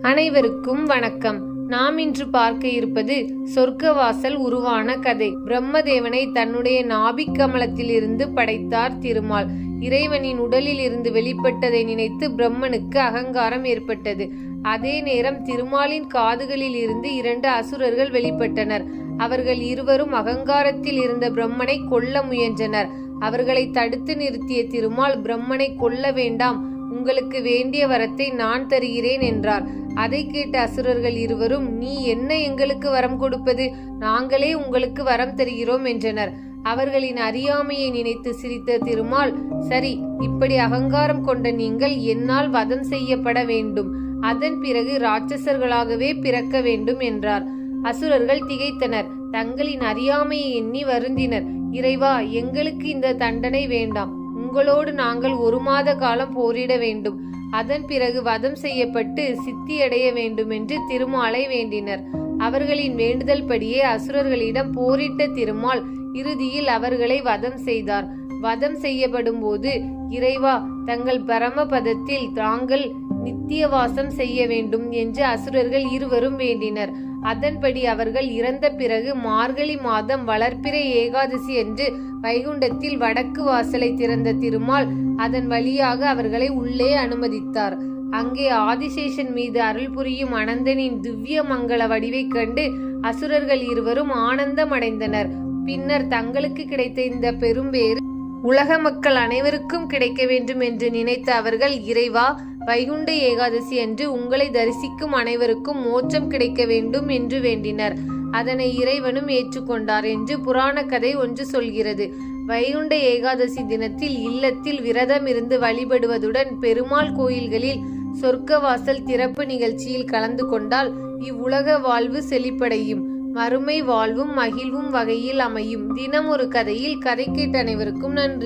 அனைவருக்கும் வணக்கம். நாம் இன்று பார்க்க இருப்பது சொர்க்கவாசல் உருவான கதை. பிரம்மதேவனை தன்னுடைய நாபிக் கமலத்தில் இருந்து படைத்தார் திருமால். இறைவனின் உடலில் இருந்து வெளிப்பட்டதை நினைத்து பிரம்மனுக்கு அகங்காரம் ஏற்பட்டது. அதே நேரம் திருமாலின் காதுகளில் இருந்து 2 அசுரர்கள் வெளிப்பட்டனர். அவர்கள் இருவரும் அகங்காரத்தில் இருந்த பிரம்மனை கொல்ல முயன்றனர். அவர்களை தடுத்து நிறுத்திய திருமால், பிரம்மனை கொல்ல வேண்டாம், உங்களுக்கு வேண்டிய வரத்தை நான் தருகிறேன் என்றார். அதை கேட்ட அசுரர்கள் இருவரும், நீ என்ன எங்களுக்கு வரம் கொடுப்பது, நாங்களே உங்களுக்கு வரம் தருகிறோம் என்றனர். அவர்களின் அறியாமையை நினைத்து சிரித்த திருமால், சரி, இப்படி அகங்காரம் கொண்ட நீங்கள் என்னால் வதம் செய்யப்பட வேண்டும், அதன் பிறகு ராட்சசர்களாகவே பிறக்க வேண்டும் என்றார். அசுரர்கள் திகைத்தனர். தங்களின் அறியாமையை எண்ணி வருந்தினர். இறைவா, எங்களுக்கு இந்த தண்டனை வேண்டாம், உங்களோடு நாங்கள் 1 மாத காலம் போரிட வேண்டும், அதன் பிறகு வதம் செய்யப்பட்டு சித்தியடைய வேண்டும் என்று திருமாலை வேண்டினர். அவர்களின் வேண்டுதல் படியே அசுரர்களிடம் போரிட்ட திருமால் இறுதியில் அவர்களை வதம் செய்தார். வதம் செய்யப்படும் போது, இறைவா, தங்கள் பரமபதத்தில் தாங்கள் நித்தியவாசம் செய்ய வேண்டும் என்று அசுரர்கள் இருவரும் வேண்டினர். அதன்படி அவர்கள் இறந்த பிறகு மார்கழி மாதம் வளர்ப்பிறை ஏகாதசி என்று வைகுண்டத்தில் வடக்கு வாசலை திறந்த திருமால் அதன் வழியாக அவர்களை உள்ளே அனுமதித்தார். அங்கே ஆதிசேஷன் மீது அருள் புரியும் அனந்தனின் திவ்ய மங்கள வடிவை கண்டு அசுரர்கள் இருவரும் ஆனந்தம் அடைந்தனர். பின்னர் தங்களுக்கு கிடைத்த இந்த பெரும்பேறு உலக மக்கள் அனைவருக்கும் கிடைக்க வேண்டும் என்று நினைத்த அவர்கள், இறைவா, வைகுண்ட ஏகாதசி அன்று உங்களை தரிசிக்கும் அனைவருக்கும் மோட்சம் கிடைக்க வேண்டும் என்று வேண்டினர். அதனை இறைவனும் ஏற்றுக்கொண்டார் என்று புராண கதை ஒன்று சொல்கிறது. வைகுண்ட ஏகாதசி தினத்தில் இல்லத்தில் விரதம் இருந்து வழிபடுவதுடன் பெருமாள் கோயில்களில் சொர்க்கவாசல் திறப்பு நிகழ்ச்சியில் கலந்து கொண்டால் இவ்வுலக வாழ்வு செழிப்படையும், மறுமை வாழ்வும் மகிழ்வும் வகையில் அமையும். தினம் ஒரு கதையில் கதை கேட்ட அனைவருக்கும் நன்றி.